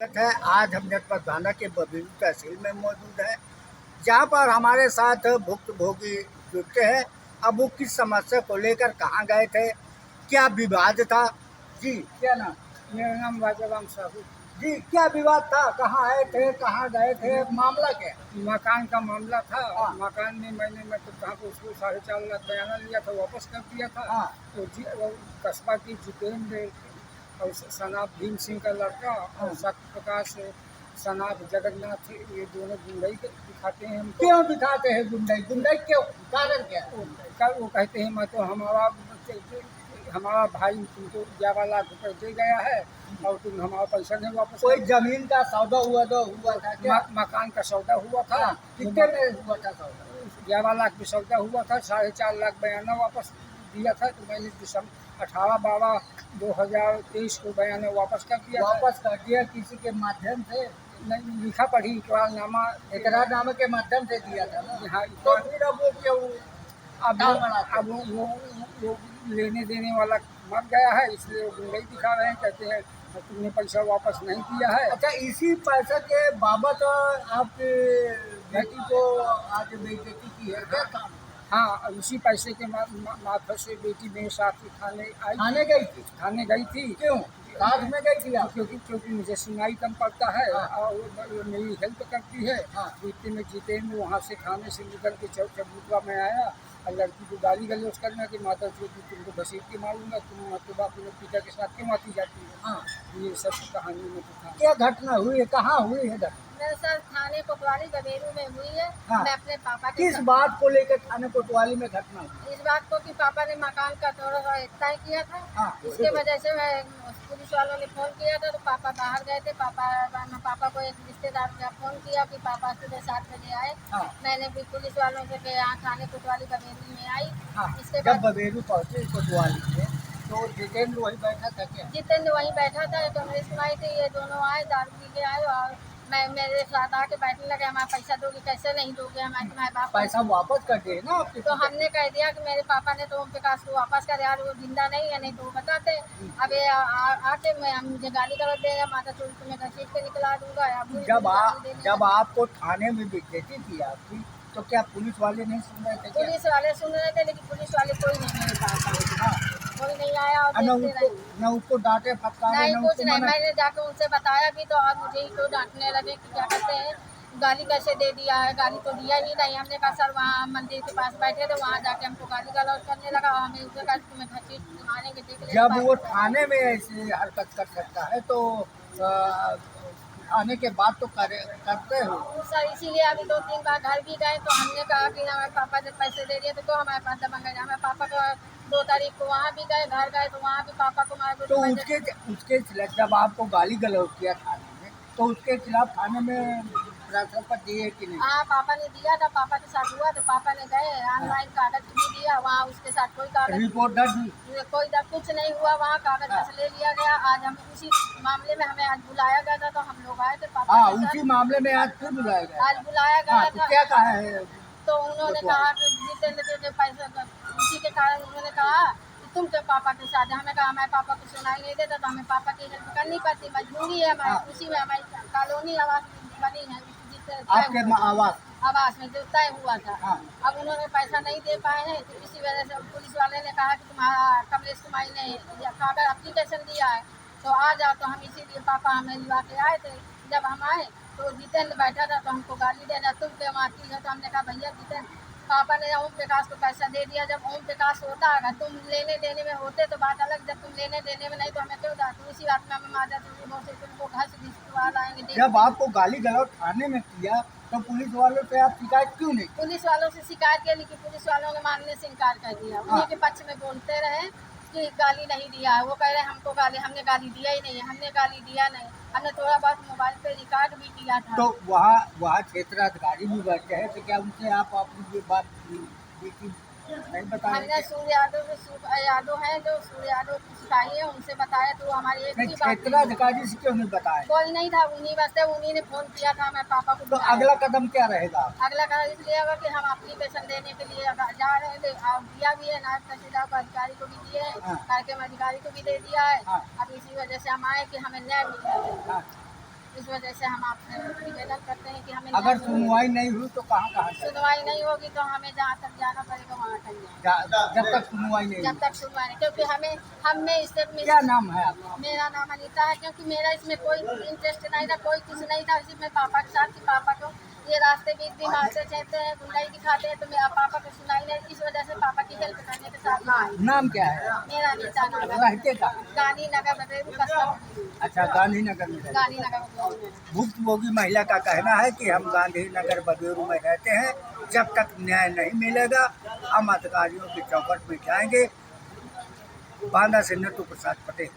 है। आज हम जनपद भाना के बबीरू तहसील में मौजूद है, जहाँ पर हमारे साथ भुक्तभोगी जुड़ते हैं। अब वो किस समस्या को लेकर कहाँ गए थे, क्या विवाद था? जी क्या नाम? मेरा नाम राजाराम साहू। जी क्या विवाद था, कहाँ आए थे, कहाँ गए थे, मामला क्या? मकान का मामला था। हाँ। मकान में मैंने मतलब कहा उसको 4.5 लाख बयाना लिया था, वापस कर दिया था। हाँ। तो कस्बा की जितेंद्र और सनाब भीम सिंह का लड़का और सत्य प्रकाश सनाब जगन्नाथ, ये दोनों गुंडई दिखाते हैं हमको। क्यों दिखाते हैं गुंडई? गुंडई क्यों, कारण क्या? वो कहते हैं मैं तो हमारा भाई तुमको 11 लाख रुपए दे गया है और तुम हमारा पैसा नहीं वापस। कोई जमीन का सौदा हुआ था क्या? मकान का सौदा हुआ था। कितने में हुआ था सौदा? 11 लाख में सौदा हुआ था, 4.5 लाख बयाना वापस दिया था। तो मैंने 18/12/2023 को बयाना वापस कर दिया। वापस कर दिया किसी के माध्यम से? नहीं, लिखा पढ़ी इकरारनामा के माध्यम से दिया था ना? हाँ। तो फिर अब वो क्यों? अब वो लेने देने वाला मर गया है, इसलिए वो गुंडई दिखा रहे हैं, कहते हैं तुमने पैसा वापस नहीं दिया है। अच्छा, इसी पैसे के बाबत आपकी बेटी को आज बेइज्जती की है क्या काम? हाँ, उसी पैसे के मार्फत से बेटी मेरे साथ थाने गई थी? थाने गई थी। क्यों साथ में गई थी आप? क्योंकि मुझे सुनाई कम पड़ता है। हाँ। और वो मेरी हेल्प करती है। हाँ। इतने में जितेंद्र वहाँ से थाने से निकल के चबूतरा में आया और लड़की को गाली गलौज करना कि माता चोटी तुमको घसीट के मारूंगा, तुम तो बाप पिता के साथ क्यों आती जाती है। हाँ। ये सब कहानी में तो था। क्या घटना हुई है, कहाँ हुई है घटना? मेरे साथ थाने कोतवाली बबेरू में हुई है। हाँ। मैं अपने पापा के किस साथ बात को लेकर थाने कोतवाली में घटना हुई? इस बात को कि पापा ने मकान का थोड़ा सा तय किया था। हाँ। इसके वजह से मैं पुलिस वालों ने फोन किया था, तो पापा बाहर गए थे। पापा को एक रिश्तेदार ने फोन किया कि पापा सुबह 7 बजे आए। हाँ। मैंने भी पुलिस वालों से यहाँ थाने कोतवाली बबेरू में आई। हाँ। इसके जब बाद बबेरू पहुँचे कोतवाली में तो जितेंद्र वही बैठा था क्या? जितेंद्र वहीं बैठा था, तो मेरी सुनाई थी। ये दोनों आए, दारू पी के आए और मेरे साथ आके बैठने लगे। हमारा पैसा दोगे? कैसे नहीं दोगे, हमारे तुम्हारे बाप पैसा वापस कर दिए ना आपके? तो हमने कह दिया कि मेरे पापा ने तो ओम प्रकाश को वापस कर, यार वो जिंदा नहीं है, नहीं तो वो बताते। अब ये आके मुझे गाली गलौज देगा, माता चोरी तुम्हें घसीट के निकला दूंगा। जब आपको थाने में बेइज्जती की आपकी, तो क्या पुलिस वाले नहीं सुन रहे थे क्या? पुलिस वाले सुन रहे थे, लेकिन पुलिस वाले कोई नहीं मेरे पास आए। हाँ। कोई नहीं आया और देखते रहे। न उसको डांटे फटकारे, नहीं, न कुछ उसको नहीं। मना? मैंने जाके उनसे बताया भी, तो और मुझे ही तो डांटने लगे कि क्या कहते हैं, गाली कैसे दे दिया है, गाली तो दिया ही नहीं। हमने कहा सर वहाँ मंदिर के पास बैठे थे, वहाँ जाके हमको गाली गलौज करने लगा और हमें उसे कहा तुम्हें घसीट मारेंगे, देख लेना। जब वो थाने में ऐसी हरकत कर सकता है तो आने के बाद तो करते हो सर, इसीलिए अभी 2-3 बार घर भी गए, तो हमने कहा कि हमारे पापा जब पैसे दे दिए तो क्यों हमारे पास दबंग है। हमारे पापा को 2 तारीख को वहाँ भी गए, घर गए, तो वहाँ भी पापा को मारे। तो उसके खिलाफ जब आपको गाली गलौज किया थाने में, तो उसके खिलाफ थाने में प्रक्षापत्र दिए कि नहीं? हाँ, पापा ने दिया था। पापा के साथ हुआ तो पापा ने गए, ऑनलाइन कागज भी दिया। वहाँ उसके साथ कोई कागज, रिपोर्ट दर्ज हुई? कुछ नहीं हुआ। वहाँ कागज बस ले लिया गया। आज हम उसी मामले में हमें आज बुलाया गया था, तो हम लोग आए थे पापा हाँ, के साथ। उसी मामले में आज फिर बुलाया गया? आज बुलाया गया हाँ, तो था। क्या कहा है? तो उन्होंने कहा कि जितेंद्र के पैसे, उसी के कारण उन्होंने कहा कि तुम के पापा के साथ। हमें कहा हमारे पापा को सुनाई नहीं देता, तो हमें पापा की हेल्प करनी पड़ती, मजबूरी है हमारी। उसी में हमारी कॉलोनी आवास बनी है, आपके आवास में जो तय हुआ था। हाँ। अब उन्होंने पैसा नहीं दे पाए हैं, तो इसी वजह से पुलिस वाले ने कहा कि तुम्हारा कमलेश कुमारी ने कागज एप्लीकेशन दिया है, तो आ जाओ। तो हम इसीलिए पापा हमें लिवा के आए थे। जब हम आए तो जितेंद्र बैठा था, तो हमको गाली देना, तुम क्यों आती हो। तो हमने कहा भैया जितेंद्र, पापा ने ओम प्रकाश को पैसा दे दिया। जब ओम प्रकाश होता, अगर तुम लेने देने में होते तो बात अलग, जब तुम लेने देने में नहीं तो हमें क्यों डांटो। इसी बात में हमें माता से तुमको घर से घिसवा लाएंगे। जब आपको गाली गलौज थाने में किया तो पुलिस वालों से आप शिकायत क्यों नहीं? पुलिस वालों से शिकायत किया, लेकिन पुलिस वालों ने मानने से इनकार कर दिया। उन्हीं के पक्ष में बोलते रहे कि गाली नहीं दिया है। वो कह रहे हमको गाली, हमने गाली दिया ही नहीं है, हमने गाली दिया नहीं। हमने थोड़ा बहुत मोबाइल पे रिकॉर्ड भी किया था। तो वहाँ क्षेत्राधिकारी भी बैठे हैं, तो क्या उनसे आप अपनी ये बात नहीं बता रहे हमने थे? सूर्य यादव है, जो सूर्य यादव की सिपाही है, उनसे बताया, तो हमारी एक भी बात नहीं। क्षेत्राधिकारी से क्यों नहीं बताया? कोई नहीं था, उन्हीं बस उन्हीं ने फोन किया था हमारे पापा को। तो अगला कदम क्या रहेगा? अगला कदम इसलिए होगा कि हम एप्लीकेशन देने के लिए जा रहे थे, और दिया भी है। नायब तहसीलदार को अधिकारी को भी दिए हैं, कार्यक्रम अधिकारी को भी दे दिया है। हाँ। अब इसी वजह से हम आए कि हमें न्याय मिल जाए। हाँ। इस वजह से हम आपसे निवेदन करते हैं कि हमें अगर सुनवाई नहीं हुई तो कहाँ से सुनवाई नहीं होगी तो हमें जहाँ तक जाना पड़ेगा वहाँ तक जाएंगे, जब तक सुनवाई नहीं जब तक सुनवाई नहीं, क्योंकि हमें स्टेट में। क्या नाम है आपका? मेरा नाम अनीता है, क्योंकि मेरा इसमें कोई इंटरेस्ट नहीं था, कोई कुछ नहीं था। इसी में पापा के साथ कि पापा को ये रास्ते बीच बीमार से चलते हैं, गुंडाई दिखाते हैं, तो मेरा पापा को सुनाई नहीं, इस वजह से पापा की हेल्प करने के साथ में आई। नाम क्या है? मेरा अनीता नाम है, रहते का? गांधीनगर बबेरू कस्बा। अच्छा, गांधीनगर में रहते। गांधीनगर बबेरू में। भुक्तभोगी महिला का कहना है कि हम गांधीनगर बबेरू में रहते हैं, जब तक न्याय नहीं मिलेगा हम अधिकारियों की चौखट में जाएंगे। बांदा से नटू प्रसाद पटेल।